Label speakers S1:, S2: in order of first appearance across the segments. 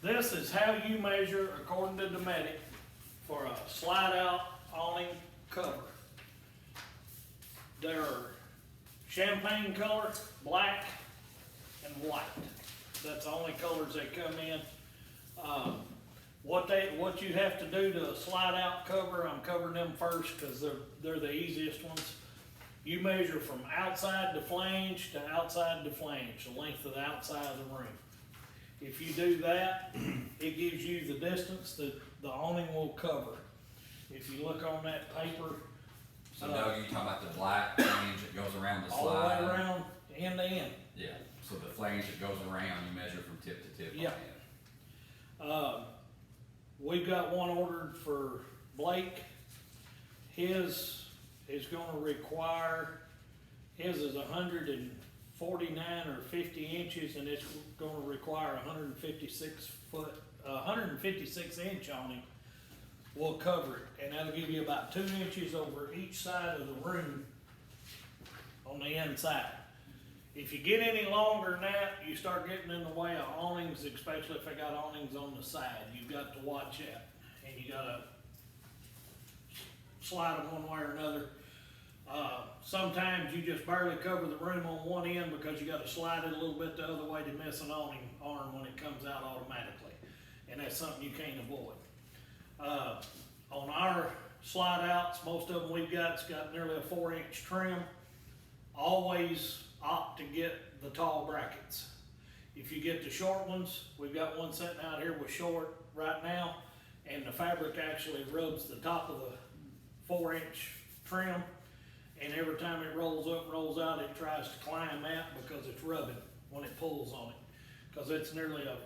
S1: This is how you measure, according to Dometic, for a slide-out awning cover. They're champagne color, black, and white. That's the only colors that come in. What you have to do to a slide-out cover, I'm covering them first because they're the easiest ones. You measure from outside the flange to outside the flange, the length of the outside of the room. If you do that, it gives you the distance that the awning will cover. If you look on that paper,
S2: So Doug, you talking about the black flange that goes around the
S1: all the
S2: slide?
S1: way around, end to end.
S2: Yeah, so the flange that goes around, you measure from tip to tip on
S1: Yeah.
S2: it.
S1: We've got one ordered for Blake. His is gonna require, his is 149 or 50 inches, and it's gonna require 156 inch awning. Will cover it, and that'll give you about 2 inches over each side of the room on the inside. If you get any longer than that, you start getting in the way of awnings, especially if they got awnings on the side. You've got to watch that, and you gotta slide them one way or another. Sometimes you just barely cover the room on one end because you gotta slide it a little bit the other way to miss an awning arm when it comes out automatically. And that's something you can't avoid. On our slide outs, most of them we've got, it's got nearly a 4-inch trim. Always opt to get the tall brackets. If you get the short ones, we've got one sitting out here with short right now, and the fabric actually rubs the top of the 4-inch trim, and every time it rolls up, rolls out, it tries to climb that because it's rubbing when it pulls on it. Cause it's nearly a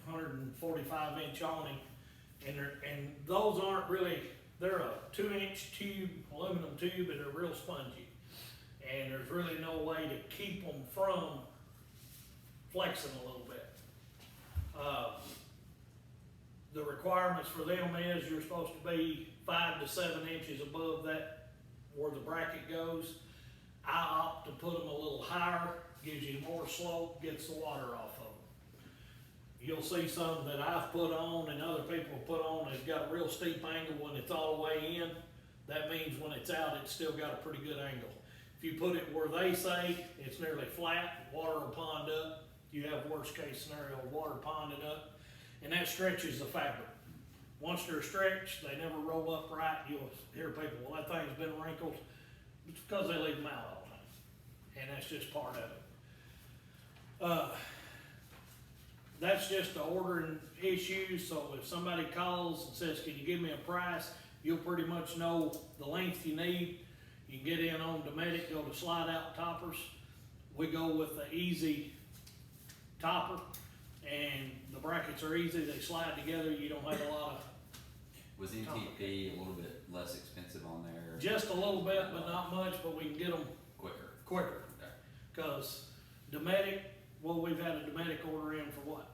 S1: 145-inch awning, and those aren't really, they're a 2-inch tube, aluminum tube, and they're real spongy. And there's really no way to keep them from flexing a little bit. The requirements for them is you're supposed to be 5 to 7 inches above that where the bracket goes. I opt to put them a little higher, gives you more slope, gets the water off of them. You'll see some that I've put on and other people put on that's got a real steep angle when it's all the way in. That means when it's out, it's still got a pretty good angle. If you put it where they say it's nearly flat, water will pond up. You have worst case scenario, water ponding up, and that stretches the fabric. Once they're stretched, they never roll up right. You'll hear people, well, that thing's been wrinkled. It's because they leave them out all the time, and that's just part of it. That's just the ordering issue, so if somebody calls and says, can you give me a price, you'll pretty much know the length you need. You can get in on Dometic, go to slide out toppers. We go with the easy topper, and the brackets are easy, they slide together, you don't have a lot of.
S2: Was NTP a little bit less expensive on there?
S1: Just a little bit, but not much, but we can get them quicker.
S2: Okay.
S1: Cause Dometic, well, we've had a Dometic order in for what,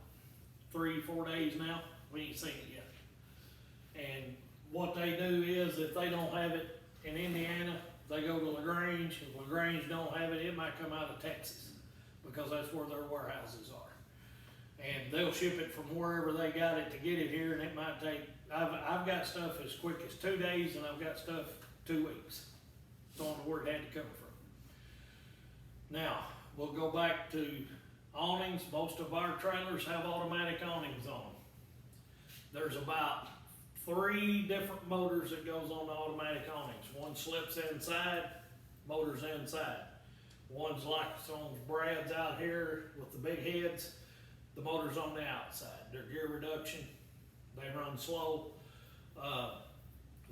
S1: 3-4 days now? We ain't seen it yet. And what they do is, if they don't have it in Indiana, they go to LaGrange. If LaGrange don't have it, it might come out of Texas, because that's where their warehouses are. And they'll ship it from wherever they got it to get it here, and it might take, I've got stuff as quick as 2 days, and I've got stuff 2 weeks. It's on where it had to come from. Now, we'll go back to awnings. Most of our trailers have automatic awnings on them. There's about 3 different motors that goes on the automatic awnings. One slips inside, motor's inside. One's like on Brad's out here with the big heads, the motor's on the outside. They're gear reduction, they run slow.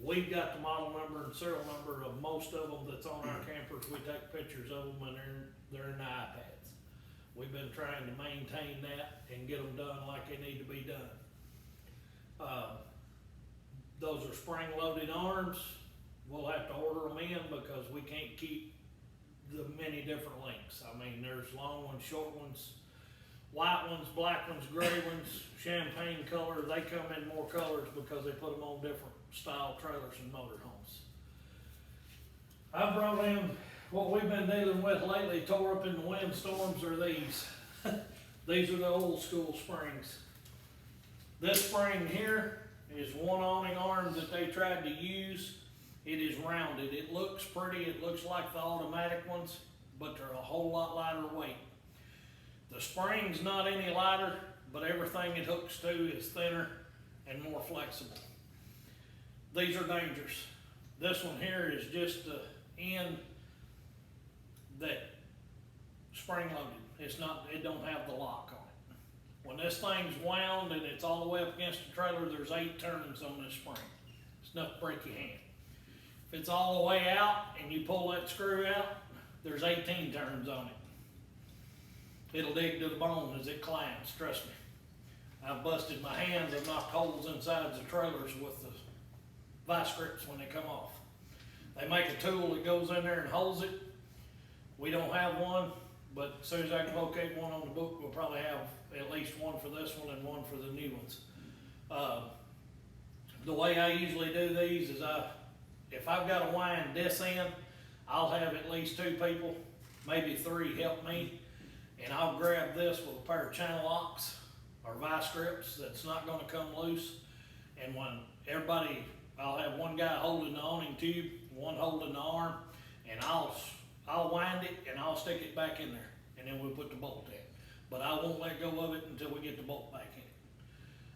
S1: We've got the model number and serial number of most of them that's on our campers. We take pictures of them and they're in the iPads. We've been trying to maintain that and get them done like they need to be done. Those are spring-loaded arms. We'll have to order them in because we can't keep the many different lengths. I mean, there's long ones, short ones, white ones, black ones, gray ones, champagne color. They come in more colors because they put them on different style trailers and motorhomes. I brought in what we've been dealing with lately, tore up in the windstorms, are these. These are the old school springs. This spring here is one awning arm that they tried to use. It is rounded. It looks pretty. It looks like the automatic ones, but they're a whole lot lighter weight. The spring's not any lighter, but everything it hooks to is thinner and more flexible. These are dangerous. This one here is just the end that spring loaded. It don't have the lock on it. When this thing's wound and it's all the way up against the trailer, there's 8 turns on this spring. It's enough to break your hand. If it's all the way out and you pull that screw out, there's 18 turns on it. It'll dig to the bone as it climbs, trust me. I've busted my hands, I've knocked holes inside the trailers with the vice grips when they come off. They make a tool that goes in there and holds it. We don't have one, but as soon as I can locate one on the book, we'll probably have at least one for this one and one for the new ones. The way I usually do these is if I've got to wind this in, I'll have at least 2 people, maybe 3 help me, and I'll grab this with a pair of channel locks or vice grips that's not gonna come loose. And when I'll have one guy holding the awning tube, one holding the arm, and I'll wind it and I'll stick it back in there, and then we'll put the bolt in. But I won't let go of it until we get the bolt back in.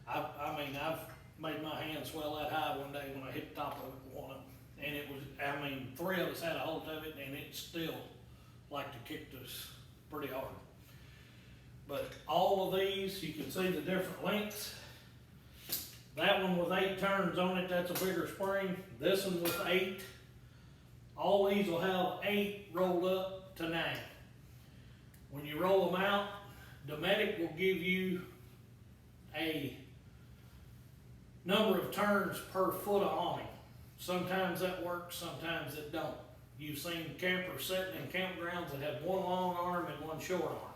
S1: I mean, I've made my hand swell that high one day when I hit the top of it with one of them. And it was, 3 of us had a hold of it, and it still like to kick us pretty hard. But all of these, you can see the different lengths. That one with 8 turns on it, that's a bigger spring. This one with 8. All these will have 8 rolled up to 9. When you roll them out, Dometic will give you a number of turns per foot of awning. Sometimes that works, sometimes it don't. You've seen campers sitting in campgrounds that have one long arm and one short arm.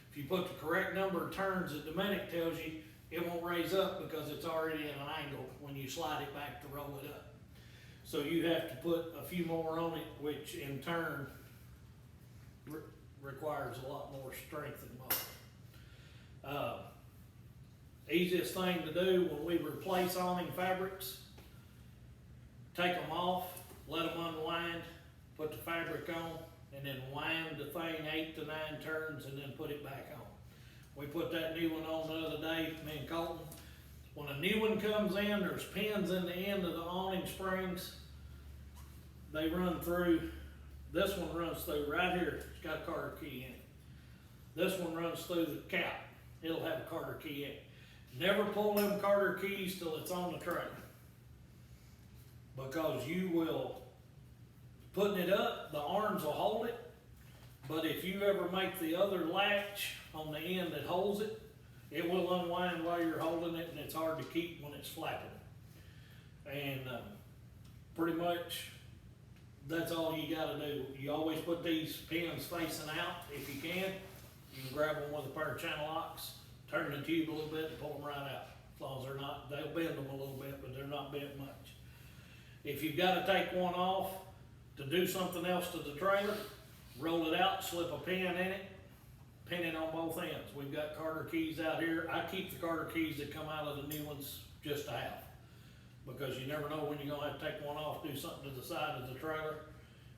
S1: If you put the correct number of turns that Dometic tells you, it won't raise up because it's already in an angle when you slide it back to roll it up. So you have to put a few more on it, which in turn requires a lot more strength and muscle. Easiest thing to do when we replace awning fabrics, take them off, let them unwind, put the fabric on, and then wind the thing 8 to 9 turns and then put it back on. We put that new one on the other day, me and Colton. When a new one comes in, there's pins in the end of the awning springs. They run through, this one runs through right here, it's got a Carter key in it. This one runs through the cap, it'll have a Carter key in it. Never pull them Carter keys till it's on the trailer. Because you will, putting it up, the arms will hold it, but if you ever make the other latch on the end that holds it, it will unwind while you're holding it, and it's hard to keep when it's flapping. And pretty much, that's all you gotta do. You always put these pins facing out if you can. You can grab them with a pair of channel locks, turn the tube a little bit and pull them right out. As long as they're not, they'll bend them a little bit, but they're not bent much. If you've gotta take one off to do something else to the trailer, roll it out, slip a pin in it, pin it on both ends. We've got Carter keys out here. I keep the Carter keys that come out of the new ones just to have. Because you never know when you're gonna have to take one off, do something to the side of the trailer,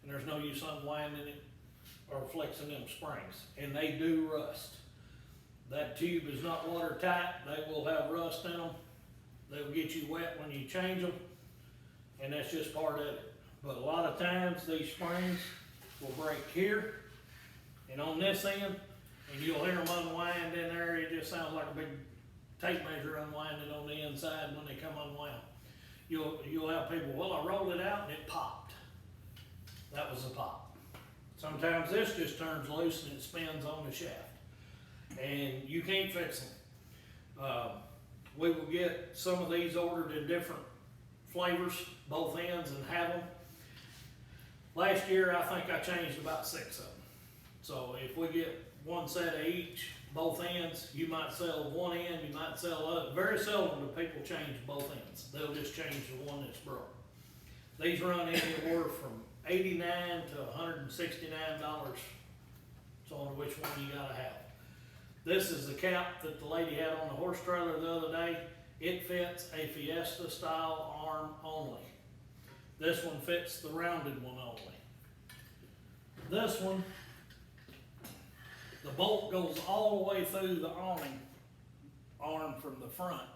S1: and there's no use unwinding it or flexing them springs. And they do rust. That tube is not watertight. They will have rust in them. They'll get you wet when you change them, and that's just part of it. But a lot of times these springs will break here and on this end, and you'll hear them unwind in there. It just sounds like a big tape measure unwinding on the inside when they come unwound. You'll have people, well, I rolled it out and it popped. That was a pop. Sometimes this just turns loose and it spins on the shaft. And you can't fix them. We will get some of these ordered in different flavors, both ends, and have them. Last year, I think I changed about 6 of them. So if we get one set of each, both ends, you might sell one end, you might sell other. Very seldom do people change both ends. They'll just change the one that's broke. These run anywhere from $89 to $169, so on which one you gotta have. This is the cap that the lady had on the horse trailer the other day. It fits a Fiesta style arm only. This one fits the rounded one only. This one, the bolt goes all the way through the awning arm from the front,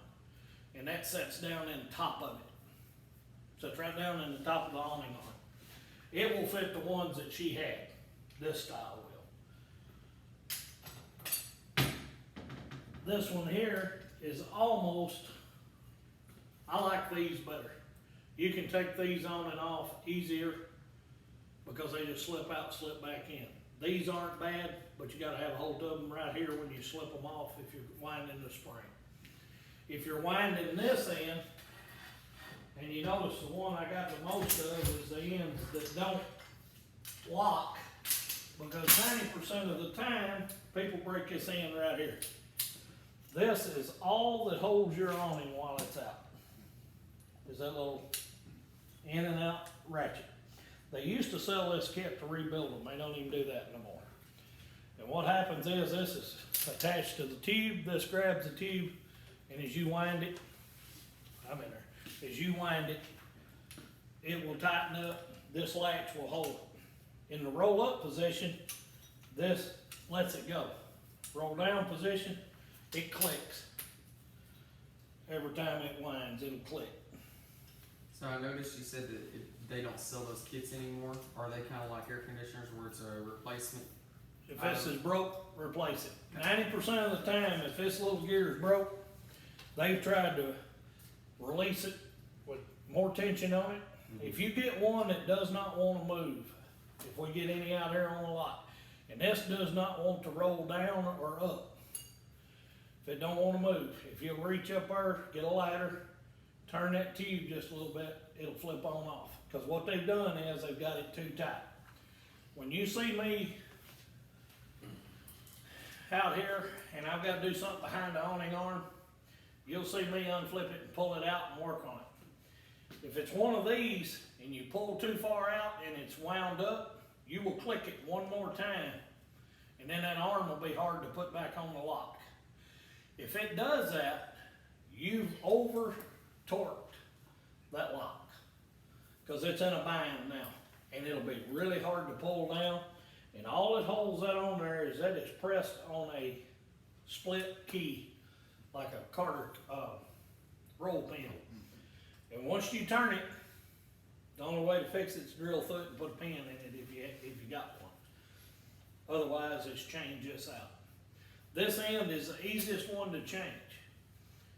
S1: and that sets down in top of it. Sets right down in the top of the awning arm. It will fit the ones that she had. This style will. This one here is almost, I like these better. You can take these on and off easier because they just slip out, slip back in. These aren't bad, but you gotta have a hold of them right here when you slip them off if you're winding the spring. If you're winding this end, and you notice the one I got the most of is the ends that don't lock, because 90% of the time, people break this end right here. This is all that holds your awning while it's out, is that little in and out ratchet. They used to sell this kit to rebuild them. They don't even do that no more. And what happens is this is attached to the tube. This grabs the tube, and as you wind it, I'm in there. As you wind it, it will tighten up. This latch will hold it. In the roll up position, this lets it go. Roll down position, it clicks. Every time it winds, it'll click.
S3: So I noticed you said that they don't sell those kits anymore. Are they kind of like air conditioners where it's a replacement?
S1: If this is broke, replace it. 90% of the time, if this little gear is broke, they've tried to release it with more tension on it. If you get one that does not want to move, if we get any out here on the lot, and this does not want to roll down or up, if it don't want to move, if you'll reach up there, get a ladder, turn that tube just a little bit, it'll flip on off. Because what they've done is they've got it too tight. When you see me out here and I've got to do something behind the awning arm, you'll see me unflip it and pull it out and work on it. If it's one of these and you pull too far out and it's wound up, you will click it one more time and then that arm will be hard to put back on the lock. If it does that, you've over torqued that lock because it's in a bind now and it'll be really hard to pull down, and all it holds that on there is that it's pressed on a split key like a Carter roll pin, and once you turn it, the only way to fix it is drill through it and put a pin in it if you got one. Otherwise it's changed just out. This end is the easiest one to change.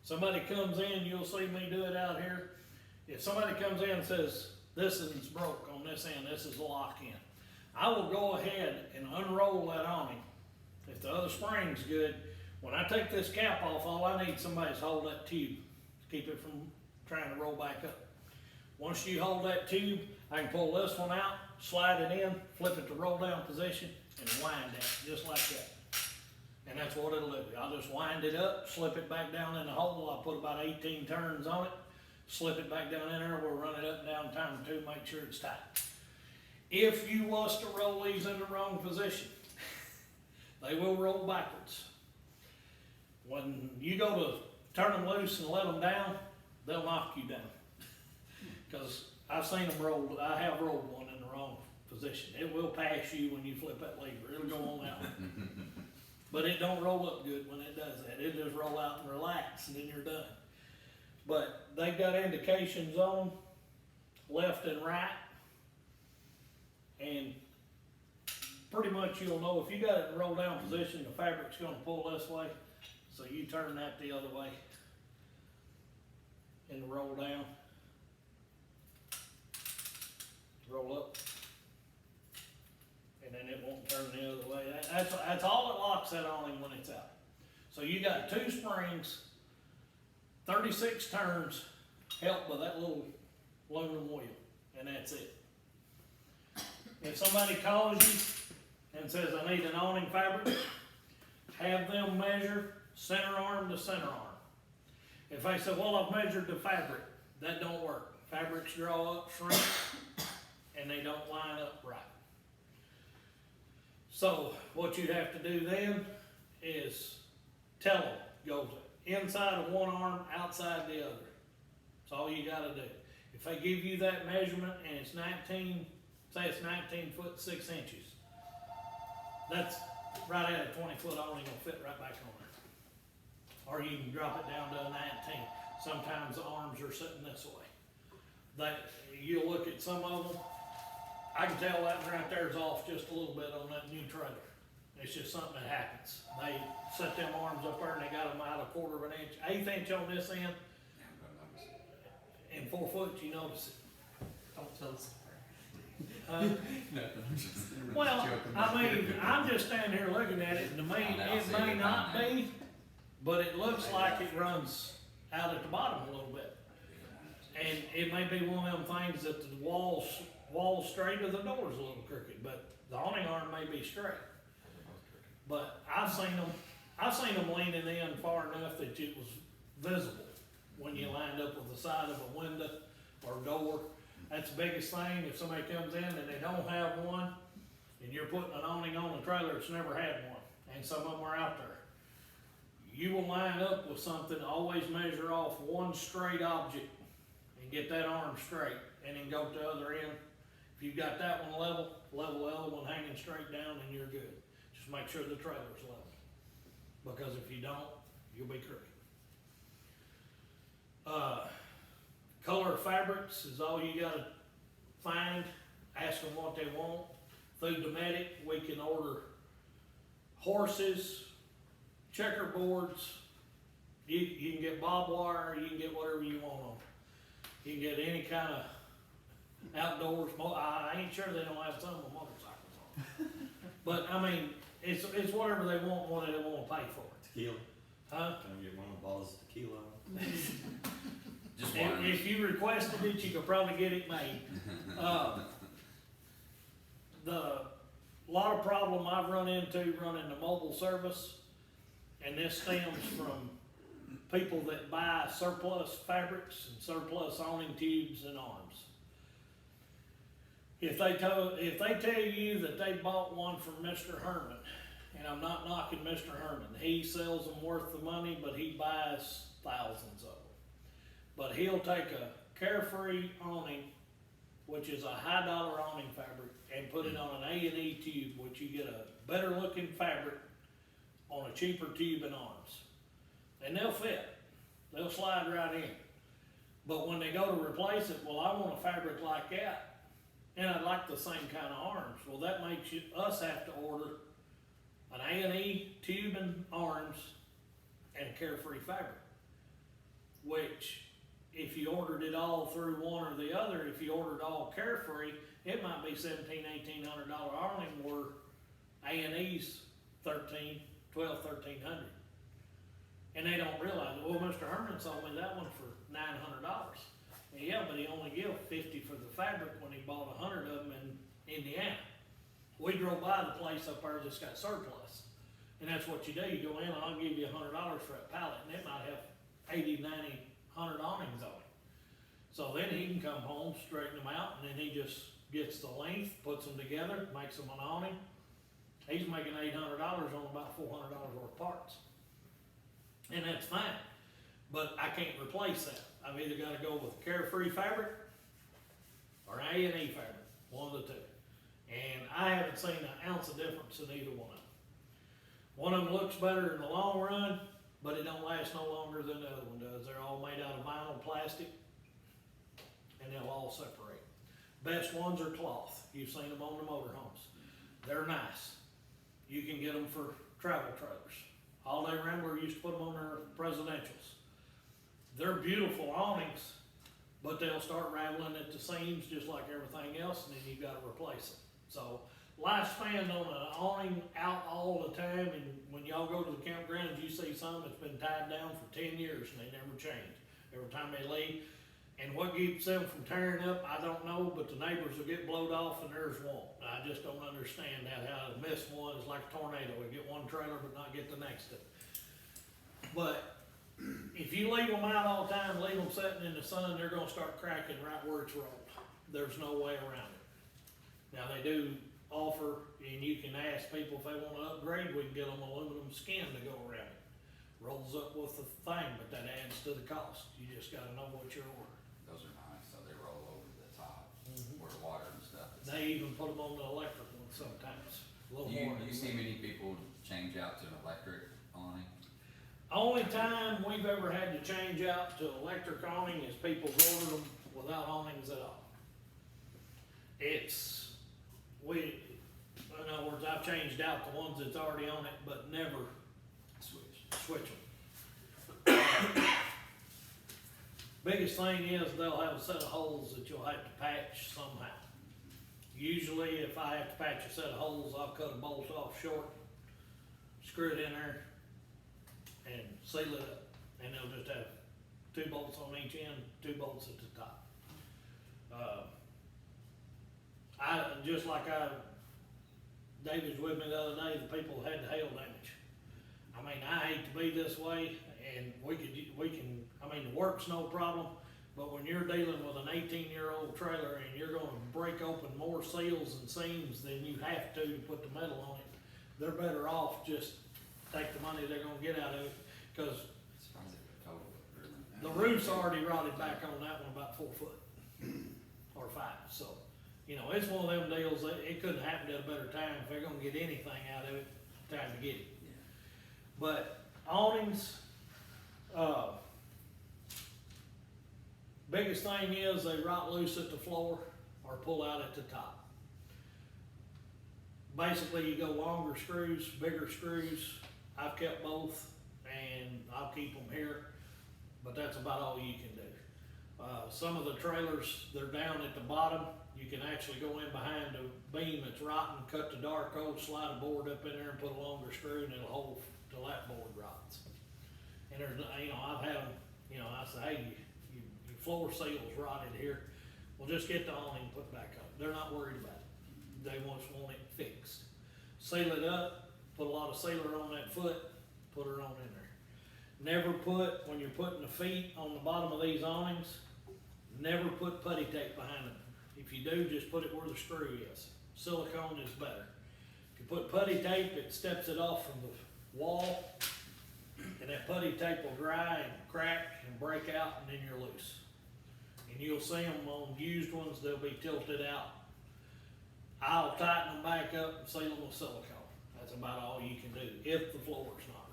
S1: Somebody comes in, you'll see me do it out here. If somebody comes in and says, this is broke on this end, this is the lock in, I will go ahead and unroll that awning. If the other spring's good, when I take this cap off, all I need somebody to hold that tube to keep it from trying to roll back up. Once you hold that tube, I can pull this one out, slide it in, flip it to roll down position, and wind that, just like that. And that's what it'll do. I'll just wind it up, slip it back down in the hole. I'll put about 18 turns on it, slip it back down in there. We'll run it up and down time or two, make sure it's tight. If you was to roll these in the wrong position, they will roll backwards. When you go to turn them loose and let them down, they'll knock you down. Because I've seen them roll, I have rolled one in the wrong position. It will pass you when you flip that lever. It'll go on out. But it don't roll up good when it does that. It'll just roll out and relax and then you're done. But they've got indications on left and right. And pretty much you'll know if you got it in roll down position, the fabric's gonna pull this way. So you turn that the other way and roll down. Roll up. And then it won't turn the other way. That's all it locks that awning when it's out. So you got 2 springs, 36 turns, helped by that little aluminum wheel, and that's it. If somebody calls you and says, I need an awning fabric, have them measure center arm to center arm. If they say, well, I've measured the fabric, that don't work. Fabrics draw up, shrink, and they don't line up right. So what you'd have to do then is tell them, goes inside of one arm, outside the other. That's all you gotta do. If they give you that measurement and it's 19, say it's 19 foot 6 inches, that's right at a 20-foot awning gonna fit right back on there. Or you can drop it down to a 19. Sometimes the arms are sitting this way. You'll look at some of them, I can tell that one right there is off just a little bit on that new trailer. It's just something that happens. They set them arms up there and they got them out a quarter of an inch, 1/8 inch on this end,
S2: Yeah, I'm gonna notice it.
S1: and 4 foot, you notice it.
S3: Don't tell us.
S1: Uh,
S3: Nothing, I'm just
S1: Well,
S3: joking.
S1: I mean, I'm just standing here looking at it, and to me,
S2: I know,
S1: it
S2: see,
S1: may
S2: it's
S1: not
S2: fine.
S1: be, but it looks like it runs out at the bottom a little bit. And it may be one of them things that the wall's straight or the door's a little crooked, but the awning arm may be straight. But I've seen them leaning in far enough that it was visible when you lined up with the side of a window or door. That's the biggest thing. If somebody comes in and they don't have one, and you're putting an awning on a trailer that's never had one, and some of them are out there, you will line up with something, always measure off one straight object and get that arm straight, and then go to the other end. If you've got that one level the other one hanging straight down, and you're good. Just make sure the trailer's level, because if you don't, you'll be crooked. Color fabrics is all you gotta find, ask them what they want. Through Dometic, we can order horses, checkerboards, you can get barbed wire, you can get whatever you want on it. You can get any kind of outdoors, I ain't sure they don't have some with motorcycles on. But, I mean, it's whatever they want, what they wanna pay for it.
S4: Tequila.
S1: Huh?
S4: Can I get one of the bottles of tequila?
S2: Just one.
S1: If you requested it, you could probably get it made. The lot of problem I've run into running the mobile service, and this stems from people that buy surplus fabrics and surplus awning tubes and arms. If they tell you that they bought one from Mr. Herman, and I'm not knocking Mr. Herman, he sells them worth the money, but he buys thousands of them. But he'll take a Carefree awning, which is a high dollar awning fabric, and put it on an A&E tube, which you get a better looking fabric on a cheaper tube and arms. And they'll fit, they'll slide right in. But when they go to replace it, well, I want a fabric like that, and I'd like the same kind of arms. Well, that makes us have to order an A&E tube and arms and a Carefree fabric, which if you ordered it all through one or the other, if you ordered all Carefree, it might be $1,700-1,800 awning, where A&E's $1,300. And they don't realize it. Well, Mr. Herman sold me that one for $900. Yeah, but he only gave $50 for the fabric when he bought 100 of them in Indiana. We drove by the place up there that's got surplus. And that's what you do. You go in, I'll give you $100 for that pallet, and it might have 80, 90, 100 awnings on it. So then he can come home, straighten them out, and then he just gets the length, puts them together, makes them an awning. He's making $800 on about $400 worth of parts. And that's fine, but I can't replace that. I've either gotta go with Carefree fabric or A&E fabric, one of the two. And I haven't seen an ounce of difference in either one of them. One of them looks better in the long run, but it don't last no longer than the other one does. They're all made out of vinyl plastic, and they'll all separate. Best ones are cloth. You've seen them on the motorhomes. They're nice. You can get them for travel trailers. All Day Rambler used to put them on their presidentials. They're beautiful awnings, but they'll start raveling at the seams just like everything else, and then you've got to replace them. So lifespan on an awning out all the time, and when y'all go to the campgrounds, you see some that's been tied down for 10 years and they never change. Every time they leave. And what keeps them from tearing up, I don't know, but the neighbors will get blowed off and theirs won't. I just don't understand that, how to miss one is like a tornado. We get one trailer but not get the next one. But if you leave them out all the time, leave them sitting in the sun, they're gonna start cracking right where it's rolled. There's no way around it. Now they do offer, and you can ask people if they wanna upgrade, we can get them aluminum skin to go around it. thing, but that adds to the cost. You just gotta know what you're ordering.
S2: Those are nice, so they roll over the top
S1: Mhm.
S2: where the water and stuff is.
S1: They even put them on the electric one sometimes, a little more.
S2: Do you see many people change out to an electric awning?
S1: Only time we've ever had to change out to electric awning is people's ordered them without awnings at all. In other words, I've changed out the ones that's already on it, but never switch them. Biggest thing is they'll have a set of holes that you'll have to patch somehow. Usually if I have to patch a set of holes, I'll cut a bolt off short, screw it in there, and seal it up. And they'll just have 2 bolts on each end, 2 bolts at the top. David's with me the other day, the people had the hail damage. I mean, I hate to be this way, and the work's no problem, but when you're dealing with an 18-year-old trailer and you're gonna break open more seals and seams than you have to put the metal on it, they're better off just take the money they're gonna get out of it, cause
S2: Surprised they would total it, really.
S1: the roof's already rotted back on that one about 4 foot, or 5, so, you know, it's one of them deals, that it couldn't happen at a better time. If they're gonna get anything out of it, time to get it.
S2: Yeah.
S1: But awnings, biggest thing is they rot loose at the floor or pull out at the top. Basically, you go longer screws, bigger screws. I've kept both, and I'll keep them here, but that's about all you can do. Some of the trailers, they're down at the bottom. You can actually go in behind the beam that's rotten, cut the dark hole, slide a board up in there and put a longer screw, and it'll hold till that board rots. And there's, I've had them, I say, hey, your floor seal's rotted here. Well, just get the awning put back up. They're not worried about it. They just want it fixed. Seal it up, put a lot of sealer on that foot, put her on in there. Never put, when you're putting the feet on the bottom of these awnings, never put putty tape behind them. If you do, just put it where the screw is. Silicone is better. If you put putty tape, it steps it off from the wall, and that putty tape will dry and crack and break out, and then you're loose. And you'll see them on used ones, they'll be tilted out. I'll tighten them back up and seal them with silicone. That's about all you can do, if the floor's not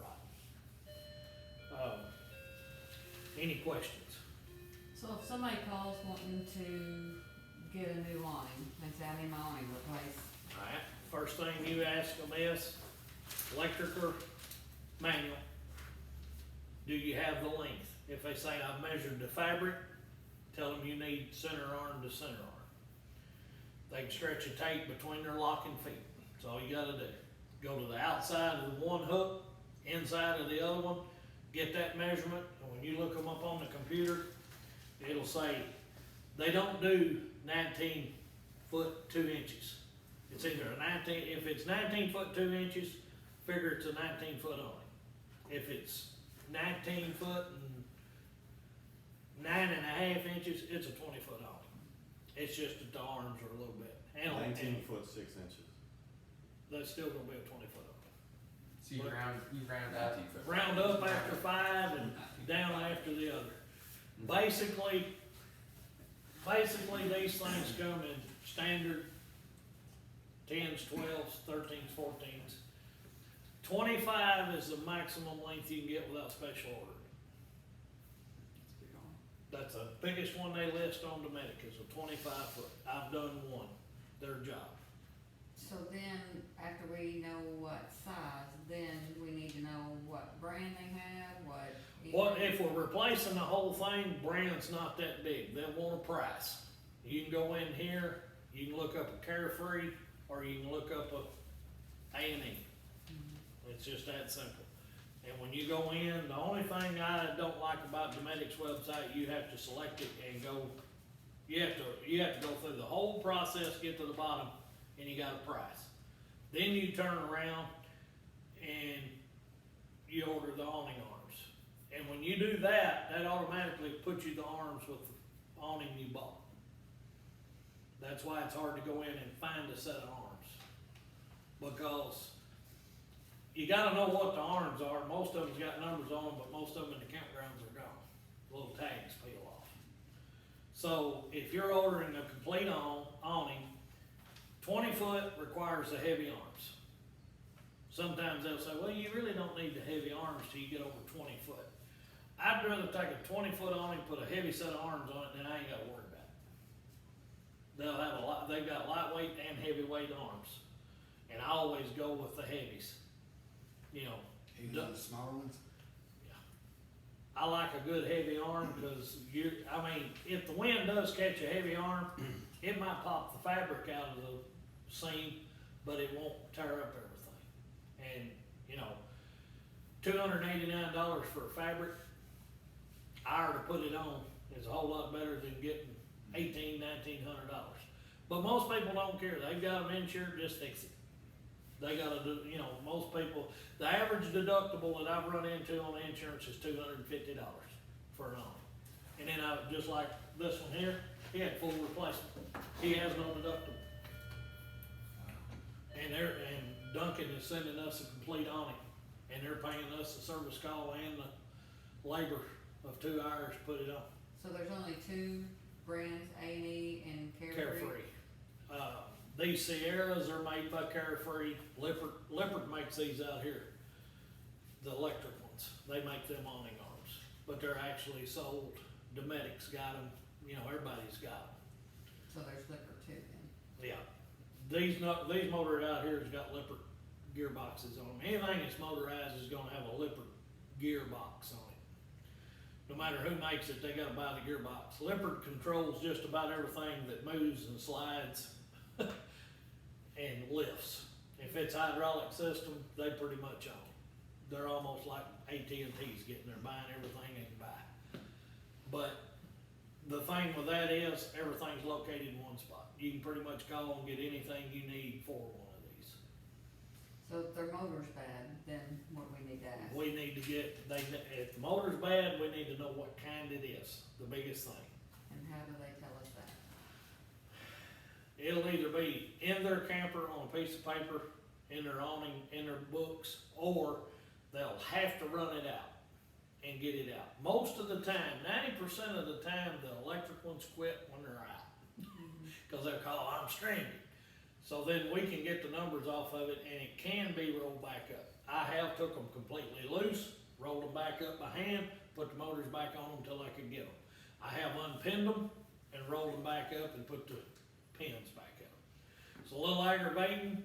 S1: right. Any questions?
S4: So if somebody calls wanting to get a new awning, they say, I need my awning replaced,
S1: Alright, first thing you ask them is, electric or manual, do you have the length? If they say, I've measured the fabric, tell them you need center arm to center arm. They can stretch a tape between their locking feet, that's all you gotta do. Go to the outside of the one hook, inside of the other one, get that measurement, and when you look them up on the computer, it'll say, they don't do 19 foot 2 inches. It's either if it's 19 foot 2 inches, figure it's a 19 foot awning. If it's 19 foot and 9.5 inches, it's a 20 foot awning. It's just that the arms are a little bit. And
S5: 19 foot 6 inches.
S1: that's still gonna be a 20 foot awning.
S3: So you round up.
S2: 19 foot.
S1: Round up after 5 and down after the other. Basically, these things come in standard 10s, 12s, 13s, 14s. 25 is the maximum length you can get without special order. That's the biggest one they list on Dometic is a 25 foot. I've done one, their job.
S4: so then, after we know what size, then we need to know what brand they have,
S1: What, if we're replacing the whole thing, brand's not that big, they'll want a price. You can go in here, you can look up a Carefree, or you can look up a A&E. It's just that simple. And when you go in, the only thing I don't like about Dometic's website, you have to select it and go, you have to go through the whole process, get to the bottom, and you got a price. Then you turn around and you order the awning arms. And when you do that, that automatically puts you the arms with the awning you bought. That's why it's hard to go in and find a set of arms. Because you gotta know what the arms are, most of them's got numbers on them, but most of them in the campgrounds are gone, little tags peel off. So if you're ordering a complete awning, 20 foot requires the heavy arms. Sometimes they'll say, well, you really don't need the heavy arms till you get over 20 foot. I'd rather take a 20 foot awning, put a heavy set of arms on it, than I ain't gotta worry about it. They'll have they've got lightweight and heavyweight arms, and I always go with the heavies. You know,
S5: Even on the smaller ones?
S1: I like a good heavy arm, because if the wind does catch a heavy arm, it might pop the fabric out of the seam, but it won't tear up everything. And, you know, $289 for a fabric, to put it on is a whole lot better than getting $1,800, $1,900. But most people don't care, they've got them insured, just fix it. They gotta do, you know, most people, the average deductible that I've run into on insurance is $250 for an awning. And then just like this one here, he had full replacement. He has no deductible. And Duncan is sending us a complete awning, and they're paying us the service call and the labor of 2 hours to put it on.
S4: So there's only two brands, A&E and
S1: Carefree. These Sierras are made by Carefree. Lippert makes these out here, the electric ones. They make them awning arms, but they're actually sold. Dometic's got them. You know, everybody's got them.
S4: So there's Lippert too then.
S1: Yeah. These motors out here has got Lippert gearboxes on them. Anything that's motorized is gonna have a Lippert gearbox on it. No matter who makes it, they gotta buy the gearbox. Lippert controls just about everything that moves and slides and lifts. If it's hydraulic system, they pretty much own it. They're almost like AT&T's getting there, buying everything they can buy. But the thing with that is, everything's located in one spot. You can pretty much call and get anything you need for one of these.
S4: So if their motor's bad, then what do we need to ask?
S1: We need to if the motor's bad, we need to know what kind it is, the biggest thing.
S4: And how do they tell us that?
S1: It'll either be in their camper on a piece of paper, in their awning, in their books, or they'll have to run it out and get it out. Most of the time, 90% of the time, the electric ones quit when they're out. Cause they're called, I'm stranded. So then we can get the numbers off of it, and it can be rolled back up. I have took them completely loose, rolled them back up by hand, put the motors back on them till I could get them. I have unpinned them and rolled them back up and put the pins back up. It's a little aggravating,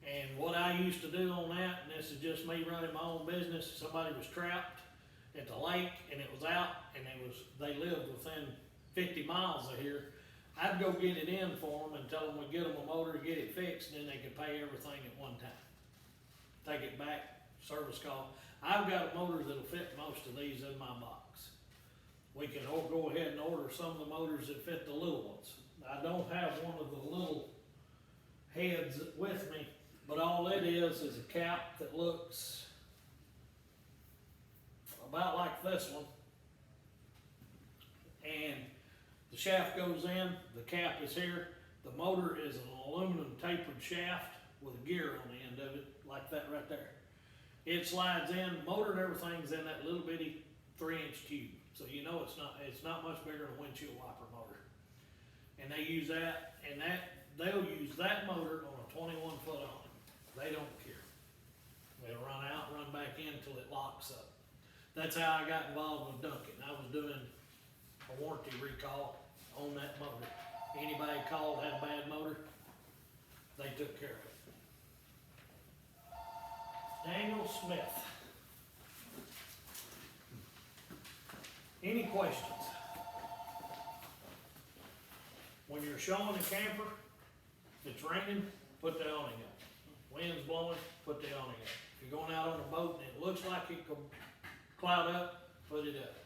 S1: and what I used to do on that, and this is just me running my own business, somebody was trapped at the lake and it was out, and they lived within 50 miles of here. I'd go get it in for them and tell them we'd get them a motor, get it fixed, and then they could pay everything at one time. Take it back, service call. I've got a motor that'll fit most of these in my box. We can go ahead and order some of the motors that fit the little ones. I don't have one of the little heads with me, but all it is a cap that looks about like this one. And the shaft goes in, the cap is here. The motor is an aluminum tapered shaft with a gear on the end of it, like that right there. It slides in, motor and everything's in that little bitty 3-inch tube. So you know it's not much bigger than a windshield wiper motor. And they use that, and they'll use that motor on a 21 foot awning. They don't care. They'll run out, run back in until it locks up. That's how I got involved with Duncan. I was doing a warranty recall on that motor. Anybody called, had a bad motor, they took care of it. Daniel Smith. Any questions? When you're showing a camper, if it's raining, put the awning up. Wind's blowing, put the awning up. If you're going out on a boat and it looks like it could cloud up, put it up.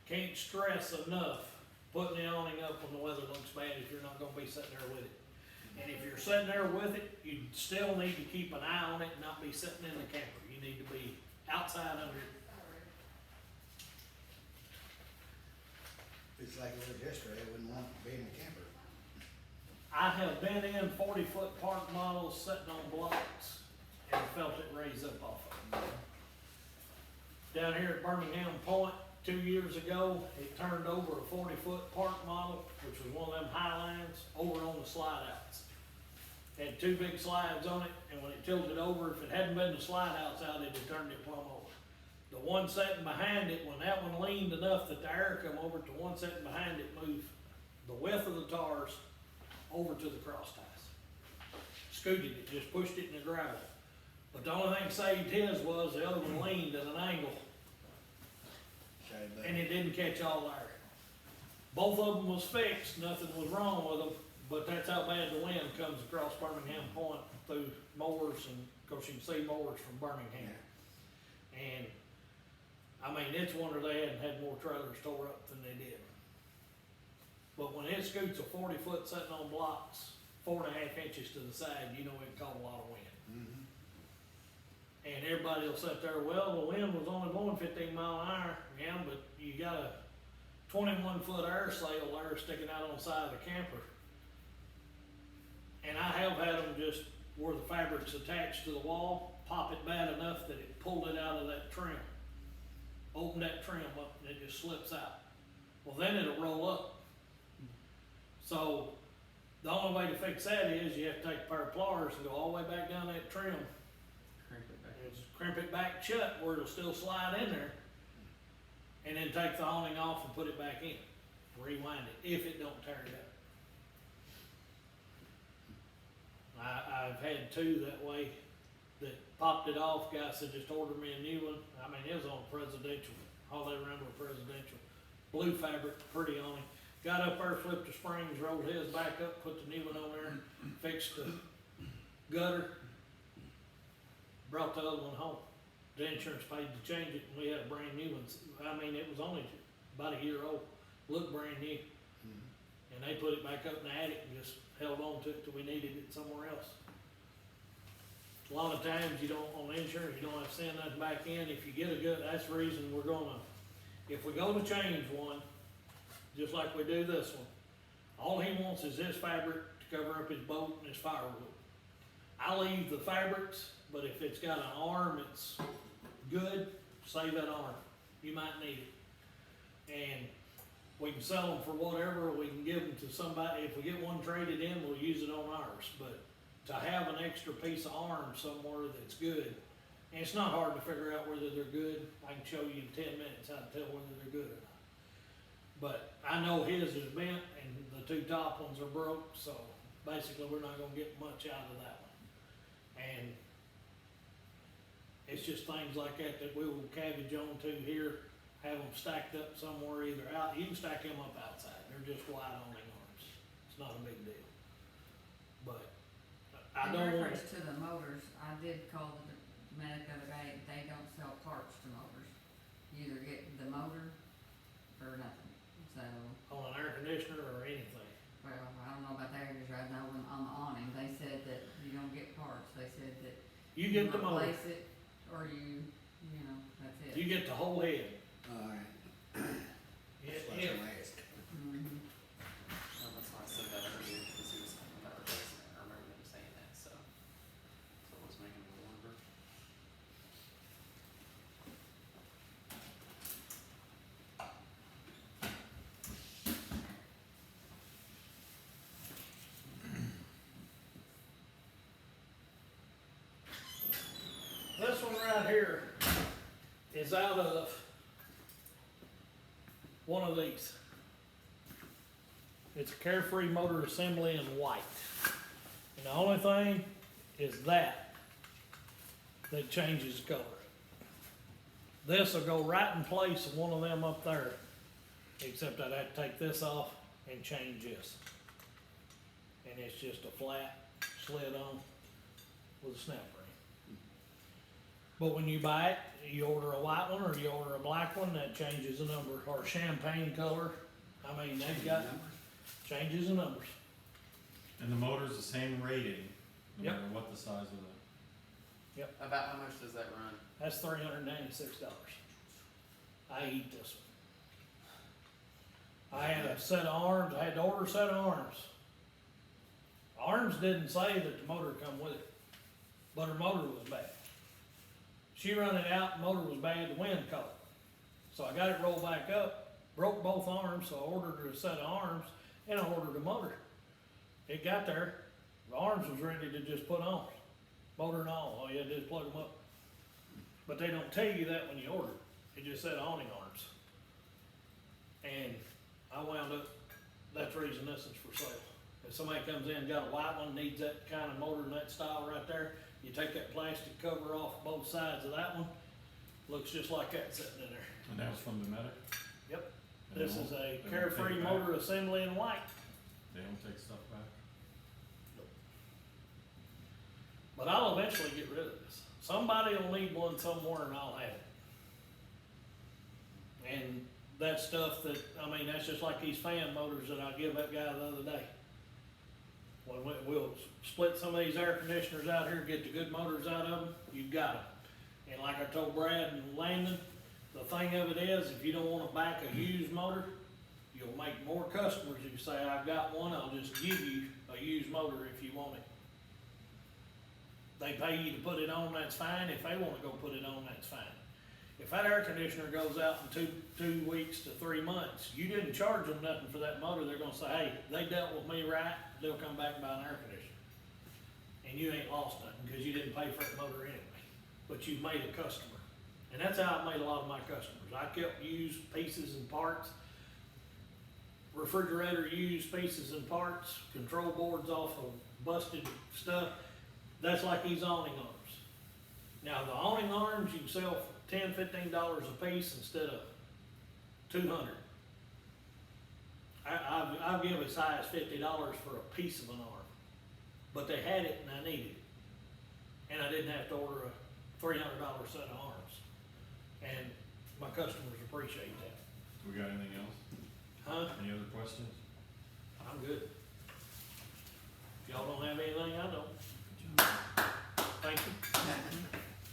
S1: Can't stress enough putting the awning up when the weather looks bad if you're not gonna be sitting there with it. And if you're sitting there with it, you still need to keep an eye on it and not be sitting in the camper. You need to be outside under it.
S5: It's like it was yesterday, I wouldn't want to be in the camper.
S1: I have been in 40-foot park models sitting on blocks and felt it raise up off of it. Down here at Birmingham Point, 2 years ago, it turned over a 40-foot park model, which was one of them high lines, over on the slide outs. Had 2 big slides on it, and when it tilted over, if it hadn't been the slide outs out, it'd have turned it plumb over. The one sitting behind it, when that one leaned enough that the air come over to one sitting behind it, moved the width of the tars over to the cross ties. Scooted it, just pushed it in the gravel. But the only thing saved his was the other one leaned at an angle,
S5: Okay, but
S1: and it didn't catch all there. Both of them was fixed, nothing was wrong with them, but that's how bad the wind comes across Birmingham Point through mowers, and, of course, you can see mowers from Birmingham. And, I mean, it's a wonder they hadn't had more trailers tore up than they did. But when it scoots a 40-foot sitting on blocks, 4.5 inches to the side, you know it caught a lot of wind.
S5: Mhm.
S1: And everybody will sit there, well, the wind was only blowing 15 mile an hour, yeah, but you got a 21-foot air sail there sticking out on the side of the camper. And I have had them just, where the fabric's attached to the wall, pop it bad enough that it pulled it out of that trim. Open that trim up and it just slips out. Well, then it'll roll up. So, the only way to fix that is you have to take a pair of pliers and go all the way back down that trim,
S3: Crimp it back.
S1: and just crimp it back shut where it'll still slide in there. And then take the awning off and put it back in. Rewind it, if it don't tear it up. I've had 2 that way that popped it off. Guy said, just order me a new one. I mean, it was on presidential, all they ran were presidential. Blue fabric, pretty awning. Got up there, flipped the springs, rolled his back up, put the new one on there, fixed the gutter, brought the other one home. The insurance paid to change it, and we had a brand new one. I mean, it was only about a year old, looked brand new.
S5: Mhm.
S1: And they put it back up in the attic and just held on to it till we needed it somewhere else. A lot of times you don't, on insurance, you don't have to send nothing back in. If you get a good, that's the reason we're gonna, if we go to change one, just like we do this one, all he wants is this fabric to cover up his boat and his firewood. I leave the fabrics, but if it's got an arm that's good, save that arm. You might need it. And we can sell them for whatever, we can give them to somebody. If we get one traded in, we'll use it on ours. But to have an extra piece of arm somewhere that's good, and it's not hard to figure out whether they're good. I can show you in 10 minutes how to tell whether they're good or not. But I know his is bent and the 2 top ones are broke, so basically we're not gonna get much out of that one. And it's just things like that that we will cabbage on to here, have them stacked up somewhere, either out, you can stack them up outside, they're just wide awning arms, it's not a big deal. But I don't
S4: In
S1: want,
S4: reference to the motors, I did call the medic the other day, they don't sell parts to motors. You either get the motor or nothing, so,
S1: on an air conditioner or anything,
S4: well, I don't know about the air conditioner, I know on the awning, they said that you don't get parts, they said that
S1: you get the motor,
S4: replace it, or you know, that's it.
S1: you get the whole head.
S5: Alright,
S1: It-
S5: that's what
S1: it-
S5: I'm asking.
S4: Mhm.
S3: Well, that's why I said that earlier, because he was talking about replacing it. I remember him saying that, so. So it was making me wonder.
S1: This one right here is out of one of these. It's a Carefree Motor Assembly in white. And the only thing is that changes color. This will go right in place of one of them up there, except I'd have to take this off and change this. And it's just a flat slid on with a snap ring. But when you buy it, you order a white one or you order a black one, that changes the number, or champagne color. I mean, they've got, changes the numbers.
S6: And the motor's the same rating, no
S1: Yep.
S6: matter what the size of the.
S3: About how much does that run?
S1: That's $396. I eat this one. I had a set of arms, I had to order a set of arms. Arms didn't say that the motor come with it, but her motor was bad. She run it out, motor was bad, the wind caught. So I got it rolled back up, broke both arms, so I ordered her a set of arms, and I ordered a motor. It got there, the arms was ready to just put on, motor and all you had to do is plug them up. But they don't tell you that when you order it, it just said awning arms. And I wound up, that's the reason this is for sale. If somebody comes in and got a white one, needs that kind of motor and that style right there, you take that plastic cover off both sides of that one, looks just like that sitting in there.
S6: And that was from the medic?
S1: Yep.
S6: And they
S1: This
S6: won't-
S1: is a
S6: they won't take
S1: Carefree
S6: it back?
S1: motor assembly in white.
S6: They don't take stuff back?
S1: But I'll eventually get rid of this. Somebody will need one somewhere and I'll have it. And that's stuff that, I mean, that's just like these fan motors that I give that guy the other day. When we'll split some of these air conditioners out here, get the good motors out of them, you've got them. And like I told Brad and Landon, the thing of it is, if you don't wanna back a used motor, you'll make more customers if you say, I've got one, I'll just give you a used motor if you want it. They pay you to put it on, that's fine. If they wanna go put it on, that's fine. If that air conditioner goes out in two weeks to 3 months, you didn't charge them nothing for that motor, they're gonna say, hey, they dealt with me right, they'll come back and buy an air conditioner. And you ain't lost nothing, cause you didn't pay for that motor anyway, but you've made a customer. And that's how I made a lot of my customers. I kept used pieces and parts, refrigerator used pieces and parts, control boards off of busted stuff. That's like these awning arms. Now, the awning arms, you can sell for $10, $15 a piece instead of 200. I've given as high as $50 for a piece of an arm, but they had it and I needed it. And I didn't have to order a $300 set of arms. And my customers appreciate that.
S6: We got anything else?
S1: Huh?
S6: Any other questions?
S1: I'm good. If y'all don't have anything, I don't.